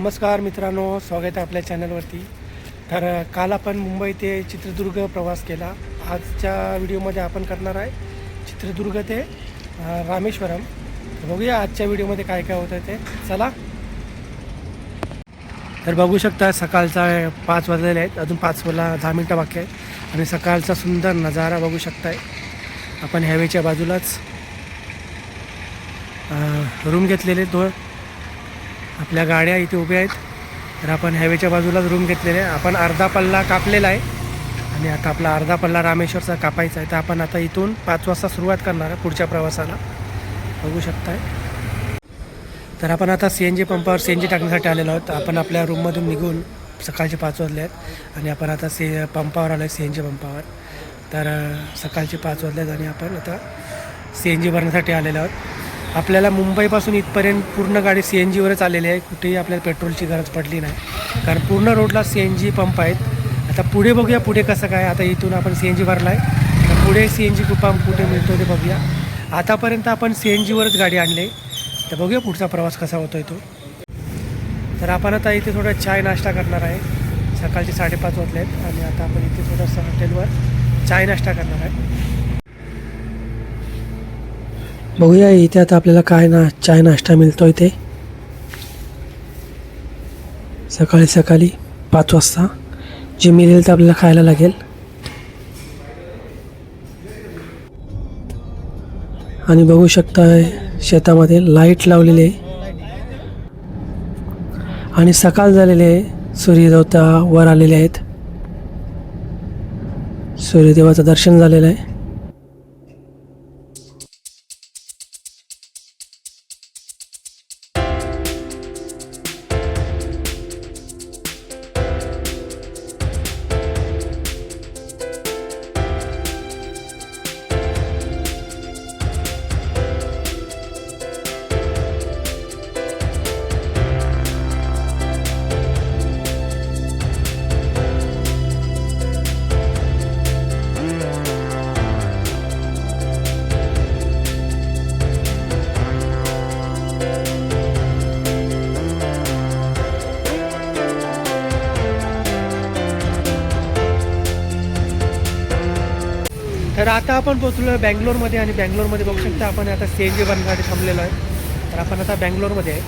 नमस्कार मित्रांनो, स्वागत आहे आपल्या चॅनलवरती. तर काल आपण मुंबई ते चित्रदुर्ग प्रवास केला. आजच्या व्हिडिओमध्ये आपण करणार आहे चित्रदुर्ग ते रामेश्वरम. बघूया आजच्या व्हिडिओमध्ये काय काय होतं ते. चला. तर बघू शकता सकाळचा 5 वाजलेले आहेत. अजून 5ला 10 मिनटं बाकी आहेत आणि सकाळचा सुंदर नजारा बघू शकताय. आपण हायवेच्या बाजूलाच रूम घेतलेले आपल्या गाड्या इथे उभ्या आहेत. तर आपण हायवेच्या बाजूलाच रूम घेतलेले आहे. आपण अर्धा पल्ला कापलेला आहे आणि आता आपला अर्धा पल्ला रामेश्वरचा कापायचा आहे. तर आपण आता इथून 5 वाजता सुरुवात करणार आहे पुढच्या प्रवासाला. बघू शकताय. तर आपण आता CNG पंपावर CNG टाकण्यासाठी आलेलो आहोत. आपण आपल्या रूममधून निघून सकाळचे 5 वाजले आहेत आणि आपण आता पंपावर आलो आहे, CNG पंपावर. तर सकाळचे 5 वाजले आहेत आणि आपण आता CNG भरण्यासाठी आलेलो आहोत. आपल्याला मुंबईपासून इथपर्यंत पूर्ण गाडी CNGवरच आलेली आहे. कुठेही आपल्याला पेट्रोलची गरज पडली नाही, कारण पूर्ण रोडला CNG पंप आहेत. आता पुढे बघूया पुढे कसं काय. आता इथून आपण CNG भरला आहे, तर पुढे CNG पंप कुठे मिळतो ते बघूया. आतापर्यंत आपण CNGवरच गाडी आणली. तर बघूया पुढचा प्रवास कसा होतो तो. तर आपण आता इथे थोडा चाय नाश्ता करणार आहे. सकाळचे 5:30 वाजले आहेत आणि आता आपण इथे थोडंसं हॉटेलवर चाय नाश्ता करणार आहे. बघूया इथे आता आपल्याला काय चाय नाश्ता मिळतोय ते. सकाळी सकाळी 5 वाजता जे मिळेल ते आपल्याला खायला लागेल. आणि बघू शकताय शेतामध्ये लाईट लावलेली आहे आणि सकाळ झालेली आहे. सूर्यदेवता वर आलेले आहेत. सूर्यदेवाचं दर्शन झालेलं आहे. तर आता आपण पोचलो आहे बँगलोरमध्ये आणि बँगलोरमध्ये बघू शकता आपण आता CNG बनण्यासाठी थांबलेलो आहे. तर आपण आता बँगलोरमध्ये आहे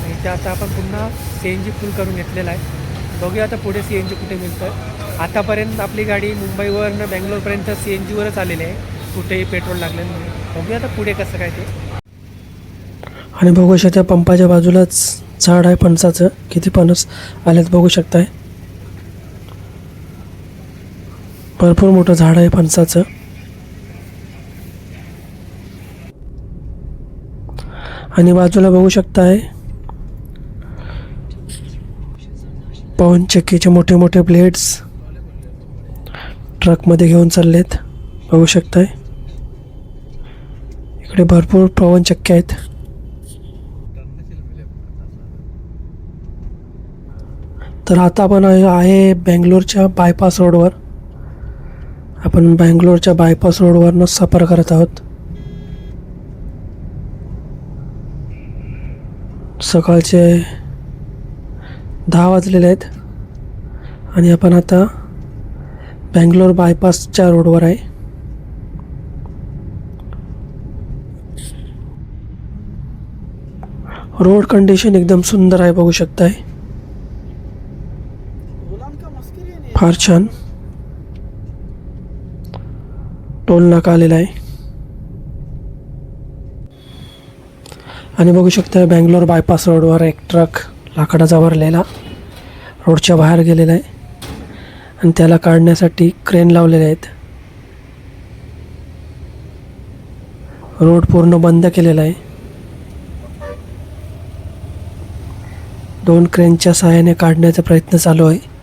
आणि ते आता आपण पुन्हा CNG फुल करून घेतलेला आहे. बघूया आता पुढे CNG कुठे मिळतं. आतापर्यंत आपली गाडी मुंबईवरनं बँगलोरपर्यंत CNGवरच आलेली आहे, कुठेही पेट्रोल लागलेलं नाही. बघूया आता पुढे कसं काय ते. आणि बघू शकता पंपाच्या बाजूलाच झाड आहे फणसाचं. किती फणस आलेत बघू शकताय. भरपूर मोठं झाड आहे फणसाचं. आणि बाजूला बघू शकताय पवनचक्कीचे मोठे मोठे ब्लेड्स ट्रकमध्ये घेऊन चाललेत. बघू शकताय इकडे भरपूर पवनचक्की आहेत. तर आता आपण आहे बँगलोरच्या बायपास रोडवर. आपण बँगलोरच्या बायपास रोडवरनं सफर करत आहोत. सकाळचे 10 वाजलेले आहेत आणि आपण आता बँगलोर बायपासच्या रोडवर आहे. रोड कंडिशन एकदम सुंदर आहे बघू शकताय. फार छान. टोल नाका आलेला आहे आणि बघू शकता बँगलोर बायपास रोडवर एक ट्रक लाकडाचा भरलेला रोडच्या बाहेर गेलेला आहे आणि त्याला काढण्यासाठी क्रेन लावलेले आहेत. रोड पूर्ण बंद केलेला आहे. 2 क्रेनच्या सहाय्याने काढण्याचा प्रयत्न चालू आहे.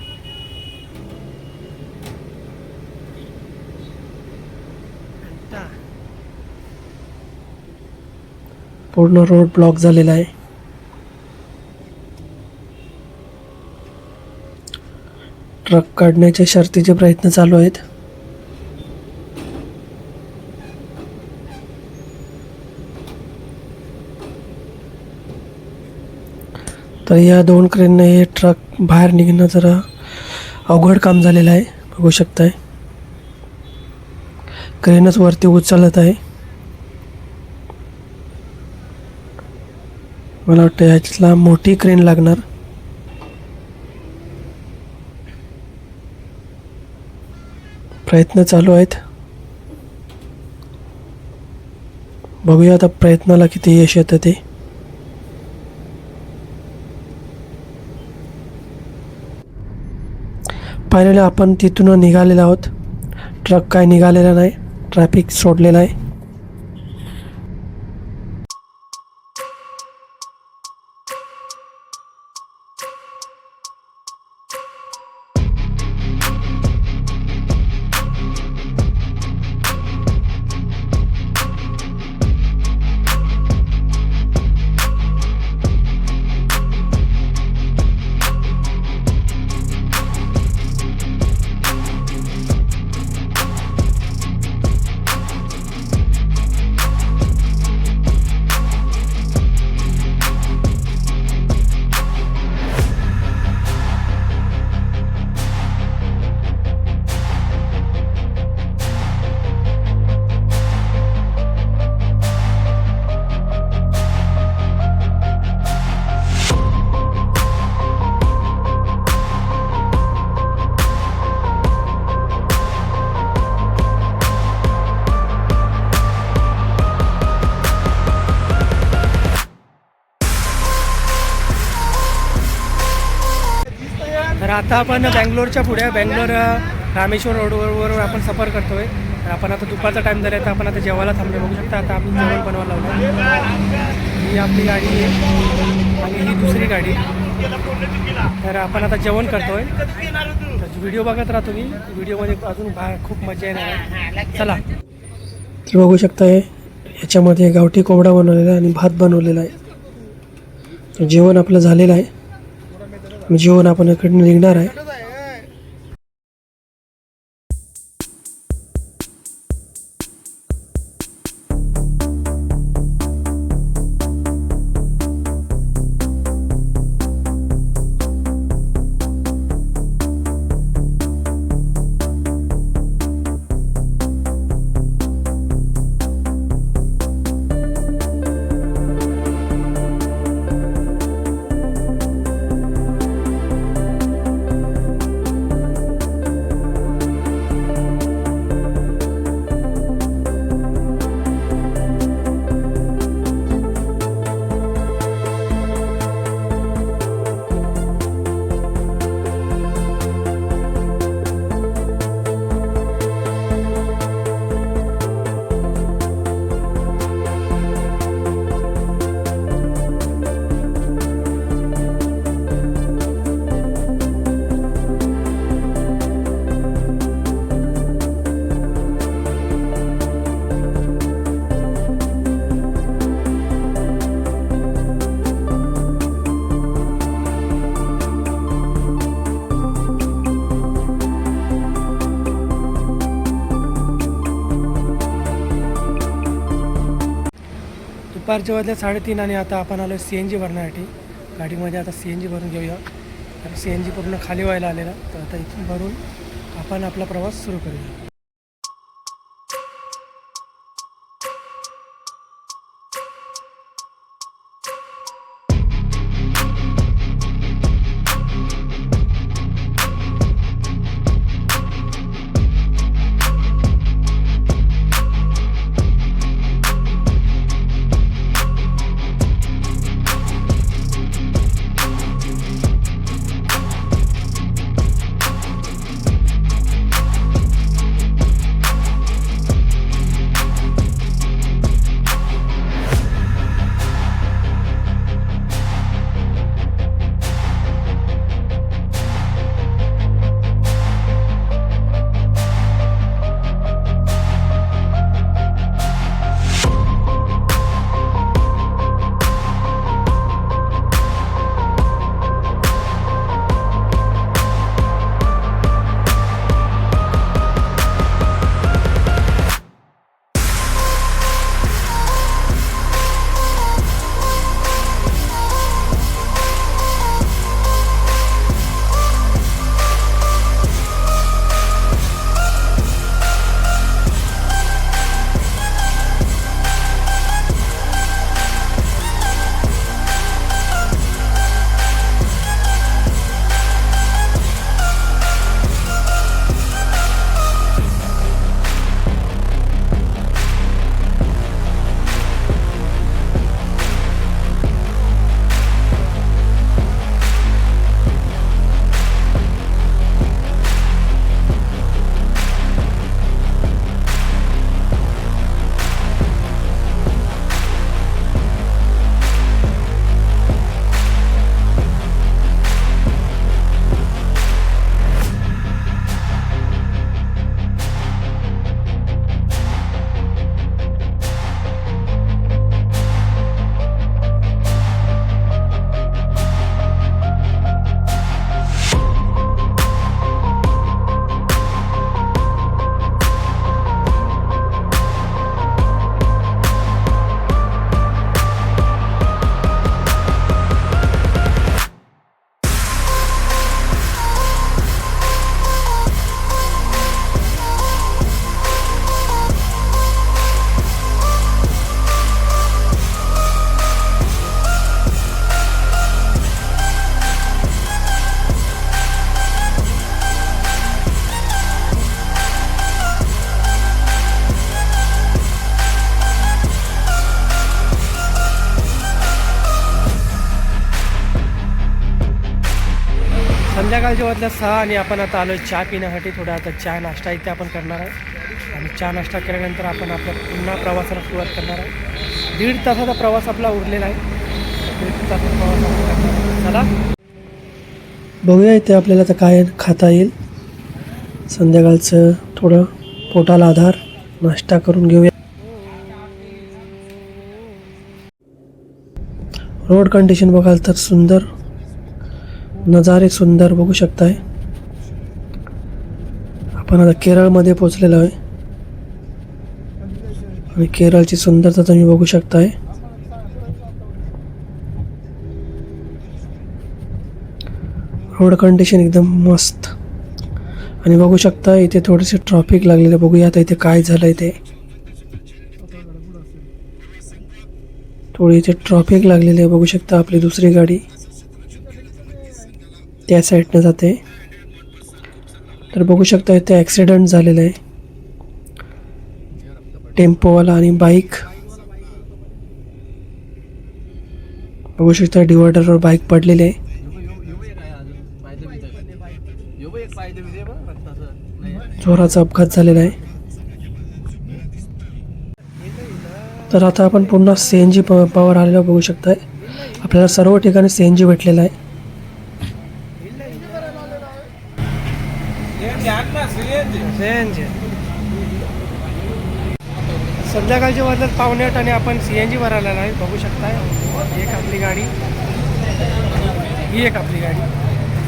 पूर्ण रोड ब्लॉक झालेला आहे. ट्रक काढण्याचे शर्थीचे प्रयत्न चालू आहेत. तर या 2 क्रेनने हे ट्रक बाहेर निघणं जरा अवघड काम झालेलं आहे. बघू शकताय क्रेनच वरती उचलत आहे. मला वाटतं याच्यातला मोठी क्रेन लागणार. प्रयत्न चालू आहेत. बघूया आता प्रयत्नाला किती यश येतं ते. फायनली आपण तिथून निघालेलो आहोत. ट्रक काय निघालेला नाही, ट्रॅफिक सोडलेला आहे. तर आता आपण बँगलोरच्या पुढे बँगलोर रामेश्वर रोडवर आपण सफर करतोय. तर आपण आता दुपारचा टाईम झाला तर आपण आता जेवायला थांबलो. बघू शकता आता आपण जेवण बनवायला लावलं. ही आपली गाडी आहे आणि ही दुसरी गाडी. तर आपण आता जेवण करतोय. तर व्हिडिओ बघत राहा तुम्ही. व्हिडिओमध्ये अजून खूप मजा येणार आहे. चला. तर बघू शकता याच्यामध्ये गावठी कोंबडा बनवलेला आहे आणि भात बनवलेला आहे. जेवण आपलं झालेलं आहे. जेवण आपण इकडनं निघणार आहे. दुपारच्या वाजल्या 3:30 आणि आता आपण आलो CNG भरण्यासाठी. गाडीमध्ये आता CNG भरून घेऊया. तर CNG पूर्ण खाली व्हायला आलेला. तर आता इथून भरून आपण आपला प्रवास सुरू करूया. संध्याकाळच्या वाजल्या 6 आणि आपण आता आलो चहा पिण्यासाठी. थोडा आता चहा नाश्ता इथे आपण करणार आहे आणि चहा नाश्ता केल्यानंतर आपण आपल्या पुन्हा प्रवासाला सुरुवात करणार आहे. 1.5 तासाचा प्रवास आपला उरलेला आहे. 1.5 तासाचा प्रवास आपण करणार आहे. चला बघूया इथे आपल्याला आता काय खाता येईल. संध्याकाळचं थोडं पोटाला आधार नाश्ता करून घेऊया. रोड कंडिशन बघाल तर सुंदर नजारे सुंदर बघू शकताय. आपण आता केरळमध्ये पोहोचलेलो आहे आणि केरळची सुंदरता तुम्ही बघू शकताय. रोड कंडिशन एकदम मस्त आणि बघू शकता इथे थोडेसे ट्रॅफिक लागलेले. बघूया आता इथे काय झालंय ते. थोडी इथे ट्रॅफिक लागलेली आहे. बघू शकता आपली दुसरी गाडी त्या साईडनं जाते. तर बघू शकता इथे ॲक्सिडेंट झालेला आहे. टेम्पोवाला आणि बाईक. बघू शकता डिवायडरवर बाईक पडलेली आहे. जोराचा अपघात झालेला आहे. तर आता आपण पुन्हा CNG पॉवर आलेला बघू शकताय. आपल्याला सर्व ठिकाणी CNG भेटलेला आहे. संध्याकाळच्या वाजल्यात 7:45 आणि आपण CNG वर आलेला आहे. बघू शकताय एक आपली गाडी, ही एक आपली गाडी.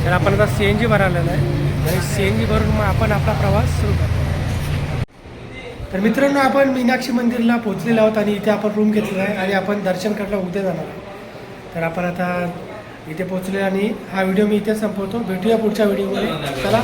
तर आपण आता CNG वर आलेला आहे आणि CNG भरून मग आपण आपला प्रवास सुरू करतो. तर मित्रांनो आपण मीनाक्षी मंदिरला पोहोचलेलो आहोत आणि इथे आपण रूम घेतलेला आहे आणि आपण दर्शन करायला उद्या जाणार आहे. तर आपण आता इथे पोहोचले आणि हा व्हिडिओ मी इथे संपवतो. भेटूया पुढच्या व्हिडिओमध्ये. चला.